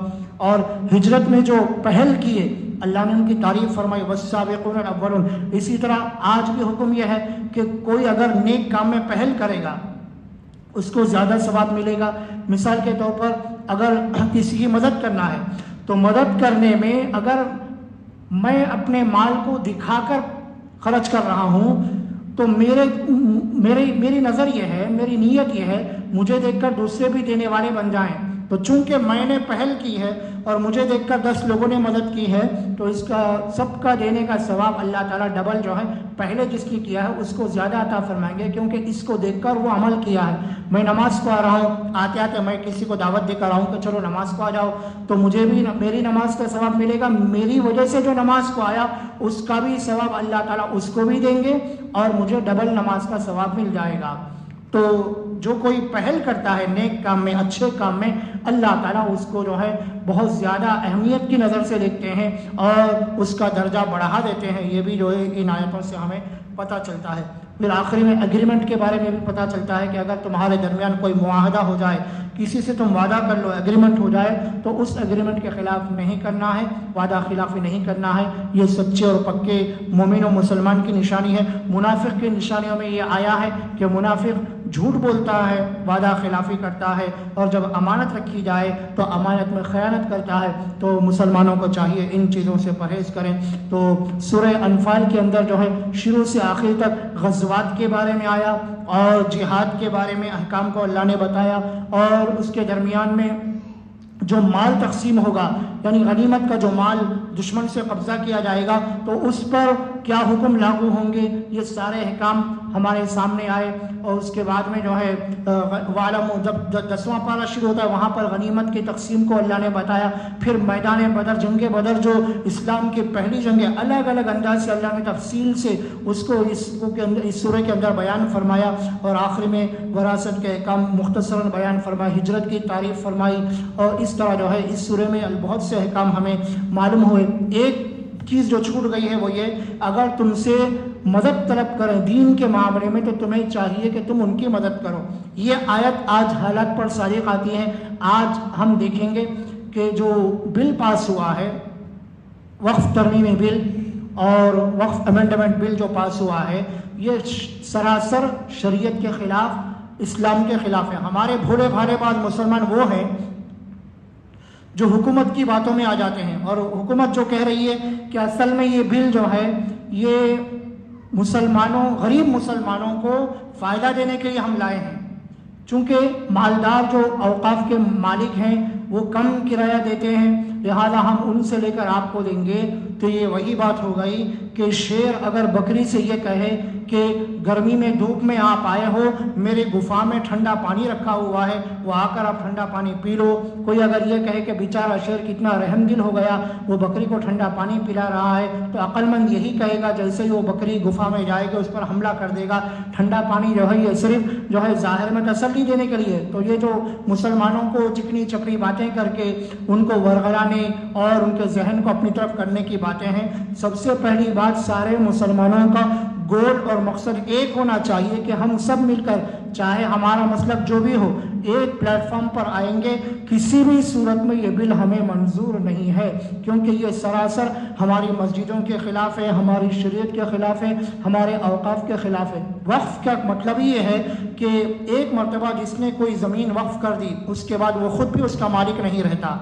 اور ہجرت میں جو پہل کیے اللہ نے ان کی تعریف فرمائی، والسابقون الاولون۔ اسی طرح آج بھی حکم یہ ہے کہ کوئی اگر نیک کام میں پہل کرے گا اس کو زیادہ ثواب ملے گا۔ مثال کے طور پر اگر کسی کی مدد کرنا ہے تو مدد کرنے میں اگر میں اپنے مال کو دکھا کر خرچ کر رہا ہوں تو میری نظر یہ ہے، میری نیت یہ ہے مجھے دیکھ کر دوسرے بھی دینے والے بن جائیں، تو چونکہ میں نے پہل کی ہے اور مجھے دیکھ کر 10 لوگوں نے مدد کی ہے تو اس کا سب کا دینے کا ثواب اللہ تعالیٰ ڈبل جو ہے پہلے جس کی کیا ہے اس کو زیادہ عطا فرمائیں گے، کیونکہ اس کو دیکھ کر وہ عمل کیا ہے۔ میں نماز کو آ رہا ہوں، آتے آتے میں کسی کو دعوت دے کر آؤں کہ چلو نماز کو آ جاؤ، تو مجھے بھی میری نماز کا ثواب ملے گا، میری وجہ سے جو نماز کو آیا اس کا بھی ثواب اللہ تعالیٰ اس کو بھی دیں گے اور مجھے ڈبل نماز کا ثواب مل جائے گا۔ تو جو کوئی پہل کرتا ہے نیک کام میں، اچھے کام میں، اللہ تعالیٰ اس کو جو ہے بہت زیادہ اہمیت کی نظر سے دیکھتے ہیں اور اس کا درجہ بڑھا دیتے ہیں۔ یہ بھی جو ہے ان آیتوں سے ہمیں پتہ چلتا ہے۔ پھر آخری میں ایگریمنٹ کے بارے میں بھی پتہ چلتا ہے کہ اگر تمہارے درمیان کوئی معاہدہ ہو جائے، کسی سے تم وعدہ کر لو، ایگریمنٹ ہو جائے تو اس ایگریمنٹ کے خلاف نہیں کرنا ہے، وعدہ خلافی نہیں کرنا ہے۔ یہ سچے اور پکے مومن و مسلمان کی نشانی ہے۔ منافق کی نشانیوں میں یہ آیا ہے کہ منافق جھوٹ بولتا ہے، وعدہ خلافی کرتا ہے، اور جب امانت رکھی جائے تو امانت میں خیانت کرتا ہے۔ تو مسلمانوں کو چاہیے ان چیزوں سے پرہیز کریں۔ تو سورہ انفال کے اندر جو ہے شروع سے آخر تک غزوات کے بارے میں آیا اور جہاد کے بارے میں احکام کو اللہ نے بتایا، اور اس کے درمیان میں جو مال تقسیم ہوگا، یعنی غنیمت کا جو مال دشمن سے قبضہ کیا جائے گا تو اس پر کیا حکم لاگو ہوں گے، یہ سارے احکام ہمارے سامنے آئے۔ اور اس کے بعد میں جو ہے وَاعْلَمُوا، جب 10واں پارہ شروع ہوتا ہے وہاں پر غنیمت کی تقسیم کو اللہ نے بتایا۔ پھر میدان بدر، جنگ بدر جو اسلام کی پہلی جنگ ہے، الگ الگ انداز سے اللہ نے تفصیل سے اس کو اس سورہ کے اندر بیان فرمایا، اور آخر میں وراثت کے احکام مختصراً بیان فرمائے، ہجرت کی تعریف فرمائی، اور اس طرح جو ہے اس سورہ میں بہت سے احکام ہمیں معلوم ہوئے۔ ایک چیز جو چھوٹ گئی ہے وہ یہ، اگر تم سے مدد طلب کریں دین کے معاملے میں تو تمہیں چاہیے کہ تم ان کی مدد کرو۔ یہ آیت آج حالات پر صادق آتی ہے۔ آج ہم دیکھیں گے کہ جو بل پاس ہوا ہے، وقف ترمیمی بل اور وقف امینڈمنٹ بل جو پاس ہوا ہے، یہ سراسر شریعت کے خلاف، اسلام کے خلاف ہے۔ ہمارے بھولے بھالے بعض مسلمان وہ ہیں جو حکومت کی باتوں میں آ جاتے ہیں، اور حکومت جو کہہ رہی ہے کہ اصل میں یہ بل جو ہے یہ غریب مسلمانوں کو فائدہ دینے کے لیے ہم لائے ہیں، چونکہ مالدار جو اوقاف کے مالک ہیں وہ کم کرایہ دیتے ہیں، لہذا ہم ان سے لے کر آپ کو دیں گے۔ تو یہ وہی بات ہو گئی کہ شیر اگر بکری سے یہ کہے کہ گرمی میں دھوپ میں آپ آئے ہو، میرے گفا میں ٹھنڈا پانی رکھا ہوا ہے، وہ آ کر آپ ٹھنڈا پانی پی لو۔ کوئی اگر یہ کہے کہ بیچارہ شیر کتنا رحم دل ہو گیا، وہ بکری کو ٹھنڈا پانی پلا رہا ہے، تو عقل مند یہی کہے گا جیسے ہی وہ بکری گفا میں جائے گا اس پر حملہ کر دے گا۔ ٹھنڈا پانی جو ہے یہ صرف جو ہے ظاہر میں تسلی دینے کے لیے۔ تو یہ جو مسلمانوں کو چکنی چپڑی باتیں کر کے ان کو ورغلانے اور ان کے ذہن کو اپنی طرف کرنے کی باتیں ہیں، سب سے پہلی بات سارے مسلمانوں کا گول اور مقصد ایک ہونا چاہیے کہ ہم سب مل کر، چاہے ہمارا مسلک جو بھی ہو، ایک پلیٹ فارم پر آئیں گے۔ کسی بھی صورت میں یہ بل ہمیں منظور نہیں ہے، کیونکہ یہ سراسر ہماری مسجدوں کے خلاف ہے، ہماری شریعت کے خلاف ہے، ہمارے اوقاف کے خلاف ہے۔ وقف کا مطلب یہ ہے کہ ایک مرتبہ جس نے کوئی زمین وقف کر دی اس کے بعد وہ خود بھی اس کا مالک نہیں رہتا۔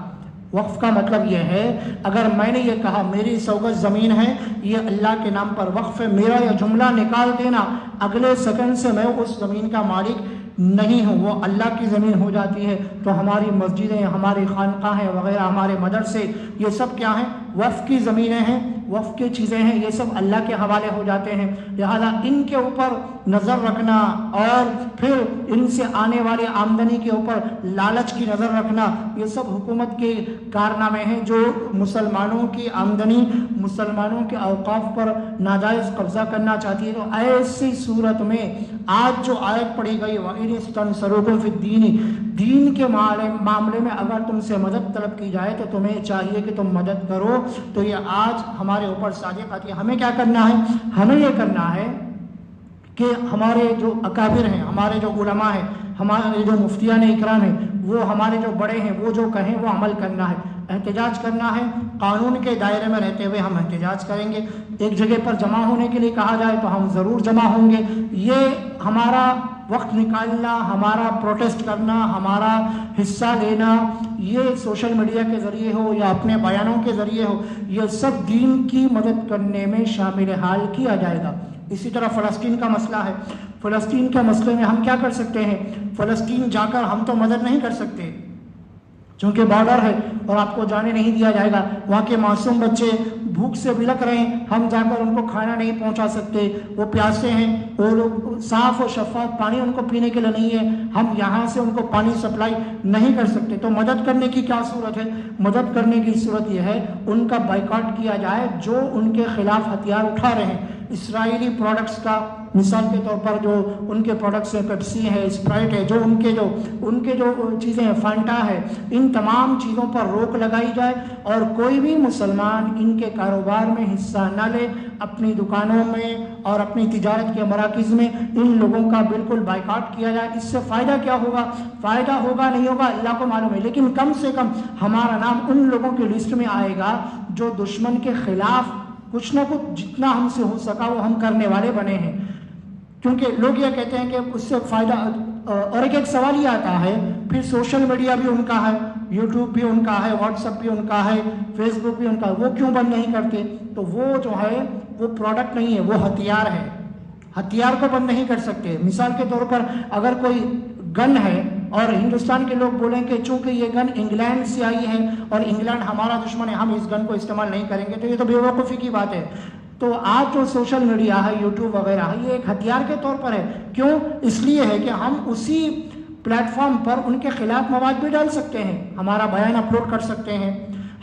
وقف کا مطلب یہ ہے، اگر میں نے یہ کہا میری 100 گز زمین ہے، یہ اللہ کے نام پر وقف ہے، میرا یہ جملہ نکال دینا، اگلے سیکنڈ سے میں اس زمین کا مالک نہیں ہوں، وہ اللہ کی زمین ہو جاتی ہے۔ تو ہماری مسجدیں، ہماری خانقاہیں وغیرہ، ہمارے مدرسے، یہ سب کیا ہیں؟ وقف کی زمینیں ہیں، وقف کی چیزیں ہیں، یہ سب اللہ کے حوالے ہو جاتے ہیں۔ لہذا ان کے اوپر نظر رکھنا اور پھر ان سے آنے والی آمدنی کے اوپر لالچ کی نظر رکھنا، یہ سب حکومت کے کارنامے ہیں جو مسلمانوں کی آمدنی، مسلمانوں کے اوقاف پر ناجائز قبضہ کرنا چاہتی ہے۔ تو ایسی صورت میں آج جو آیت پڑھی گئی وَإِنِ اسْتَنْصَرُوكُمْ فِي الدِّينِ، دین کے معاملے میں اگر تم سے مدد طلب کی جائے تو تمہیں چاہیے کہ تم مدد کرو۔ تو یہ آج ہمارے اوپر صادق آتی ہے۔ ہمیں کیا کرنا ہے؟ ہمیں یہ کرنا ہے کہ ہمارے جو اکابر ہیں، ہمارے جو علماء ہیں، ہمارے جو مفتیان اکرام ہیں، وہ ہمارے جو بڑے ہیں وہ جو کہیں وہ عمل کرنا ہے، احتجاج کرنا ہے۔ قانون کے دائرے میں رہتے ہوئے ہم احتجاج کریں گے۔ ایک جگہ پر جمع ہونے کے لیے کہا جائے تو ہم ضرور جمع ہوں گے۔ یہ ہمارا وقت نکالنا، ہمارا پروٹیسٹ کرنا، ہمارا حصہ لینا، یہ سوشل میڈیا کے ذریعے ہو یا اپنے بیانوں کے ذریعے ہو، یہ سب دین کی مدد کرنے میں شامل حال کیا جائے گا۔ اسی طرح فلسطین کا مسئلہ ہے، فلسطین کے مسئلے میں ہم کیا کر سکتے ہیں؟ فلسطین جا کر ہم تو مدد نہیں کر سکتے چونکہ بارڈر ہے اور آپ کو جانے نہیں دیا جائے گا، وہاں کے معصوم بچے بھوک سے بلک رہے ہیں، ہم جا کر ان کو کھانا نہیں پہنچا سکتے، وہ پیاسے ہیں اور صاف و شفاف پانی ان کو پینے کے لیے نہیں ہے، ہم یہاں سے ان کو پانی سپلائی نہیں کر سکتے۔ تو مدد کرنے کی کیا صورت ہے؟ مدد کرنے کی صورت یہ ہے ان کا بائیکاٹ کیا جائے جو ان کے خلاف ہتھیار اٹھا رہے ہیں۔ اسرائیلی پروڈکٹس کا مثال کے طور پر جو ان کے پروڈکٹس ہیں، پیپسی ہے، اسپرائٹ ہے، جو ان کے جو چیزیں ہیں، فانٹا ہے، ان تمام چیزوں پر روک لگائی جائے اور کوئی بھی مسلمان ان کے کاروبار میں حصہ نہ لے، اپنی دکانوں میں اور اپنی تجارت کے مراکز میں ان لوگوں کا بالکل بائیکاٹ کیا جائے۔ اس سے فائدہ کیا ہوگا؟ فائدہ ہوگا نہیں ہوگا اللہ کو معلوم ہے، لیکن کم سے کم ہمارا نام ان لوگوں کی لسٹ میں آئے گا جو دشمن کے خلاف کچھ نہ کچھ جتنا ہم سے ہو سکا وہ ہم کرنے والے بنے ہیں۔ کیونکہ لوگ یہ کہتے ہیں کہ اس سے فائدہ، اور ایک سوال یہ آتا ہے پھر سوشل میڈیا بھی ان کا ہے، یوٹیوب بھی ان کا ہے، واٹس ایپ بھی ان کا ہے، فیس بک بھی ان کا ہے، وہ کیوں بند نہیں کرتے؟ تو وہ جو ہے وہ پروڈکٹ نہیں ہے، وہ ہتھیار ہے، ہتھیار کو بند نہیں کر سکتے۔ مثال کے طور پر اگر کوئی گن ہے اور ہندوستان کے لوگ بولیں کہ چونکہ یہ گن انگلینڈ سے آئی ہے اور انگلینڈ ہمارا دشمن ہے، ہم اس گن کو استعمال نہیں کریں گے، تو یہ تو بے وقوفی کی بات ہے۔ تو آج جو سوشل میڈیا ہے، یوٹیوب وغیرہ ہے، یہ ایک ہتھیار کے طور پر ہے۔ کیوں؟ اس لیے ہے کہ ہم اسی پلیٹ فارم پر ان کے خلاف مواد بھی ڈال سکتے ہیں، ہمارا بیان اپلوڈ کر سکتے ہیں،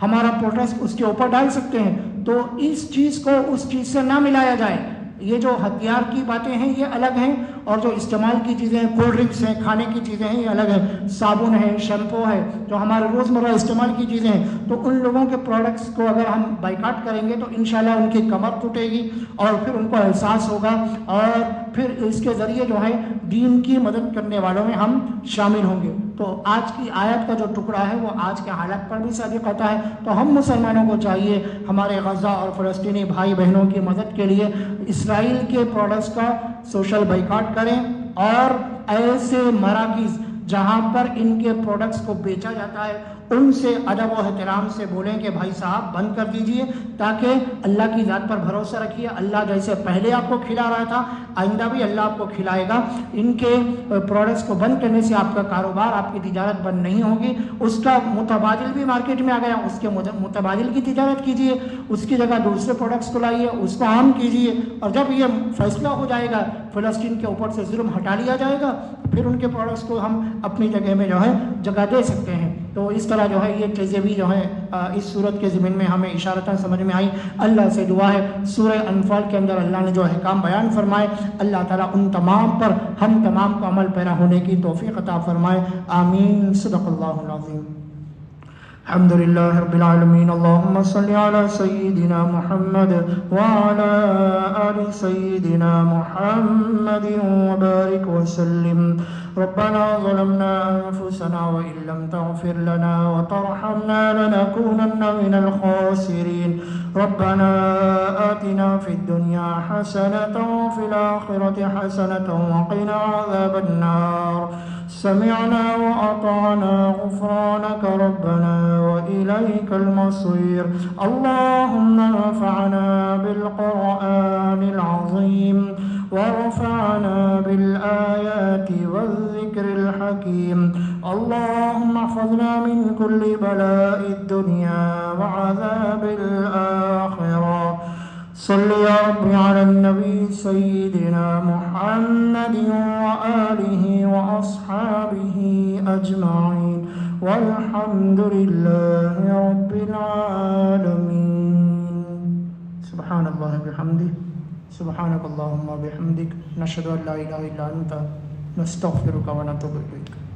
ہمارا پروٹیسٹ اس کے اوپر ڈال سکتے ہیں۔ تو اس چیز کو اس چیز سے نہ ملایا جائے۔ یہ جو ہتھیار کی باتیں ہیں یہ الگ ہیں، اور جو استعمال کی چیزیں ہیں، کولڈ ڈرنکس ہیں، کھانے کی چیزیں ہیں، یہ الگ ہیں، صابن ہے، شیمپو ہے، جو ہمارے روزمرہ استعمال کی چیزیں ہیں۔ تو ان لوگوں کے پروڈکٹس کو اگر ہم بائیکاٹ کریں گے تو انشاءاللہ ان کی کمر ٹوٹے گی اور پھر ان کو احساس ہوگا، اور پھر اس کے ذریعے جو ہے دین کی مدد کرنے والوں میں ہم شامل ہوں گے۔ تو آج کی آیت کا جو ٹکڑا ہے وہ آج کے حالات پر بھی صادق ہوتا ہے۔ تو ہم مسلمانوں کو چاہیے ہمارے غزہ اور فلسطینی بھائی بہنوں کی مدد کے لیے اسرائیل کے پروڈکٹس کا سوشل بائیکاٹ کریں، اور ایسے مراکز جہاں پر ان کے پروڈکٹس کو بیچا جاتا ہے ان سے ادب و احترام سے بولیں کہ بھائی صاحب بند کر دیجئے، تاکہ اللہ کی ذات پر بھروسہ رکھیے، اللہ جیسے پہلے آپ کو کھلا رہا تھا آئندہ بھی اللہ آپ کو کھلائے گا۔ ان کے پروڈکٹس کو بند کرنے سے آپ کا کاروبار، آپ کی تجارت بند نہیں ہوگی۔ اس کا متبادل بھی مارکیٹ میں آ گیا، اس کے متبادل کی تجارت کیجئے، اس کی جگہ دوسرے پروڈکٹس کو لائیے، اس کو عام کیجئے، اور جب یہ فیصلہ ہو جائے گا، فلسطین کے اوپر سے ظلم ہٹا لیا جائے گا، پھر ان کے پروڈکٹس کو ہم اپنی جگہ میں جو ہے جگہ دے سکتے ہیں۔ تو اس طرح جو ہے یہ چیزیں بھی جو ہے اس صورت کے ضمن میں ہمیں اشارتاً سمجھ میں آئی۔ اللہ سے دعا ہے سورہ انفال کے اندر اللہ نے جو احکام بیان فرمائے، اللہ تعالیٰ ان تمام پر ہم تمام کو عمل پیرا ہونے کی توفیق عطا فرمائے، آمین۔ صدق اللہ العظیم۔ الحمد لله رب العالمين، اللهم صل على سيدنا محمد وعلى آل سيدنا محمد وبارك وسلم۔ ربنا ظلمنا أنفسنا وإن لم تغفر لنا وترحمنا لنكونن من الخاسرين۔ ربنا آتنا في الدنيا حسنة وفي الآخرة حسنة وقنا عذاب النار۔ سمعنا وأطعنا غفرانك ربنا وإليك المصير۔ اللهم انفعنا بالقرآن العظيم وارفعنا بالآيات والذكر الحكيم۔ اللهم احفظنا من كل بلاء الدنيا وعذاب الآخرة۔ صل يا رب على النبي سيدنا محمد وآله وأصحابه أجمعين، والحمد لله رب العالمين۔ سبحان الله بحمده، سبحانك اللهم وبحمدك، نشهد أن لا إله إلا أنت، نستغفرك ونتوب إليك۔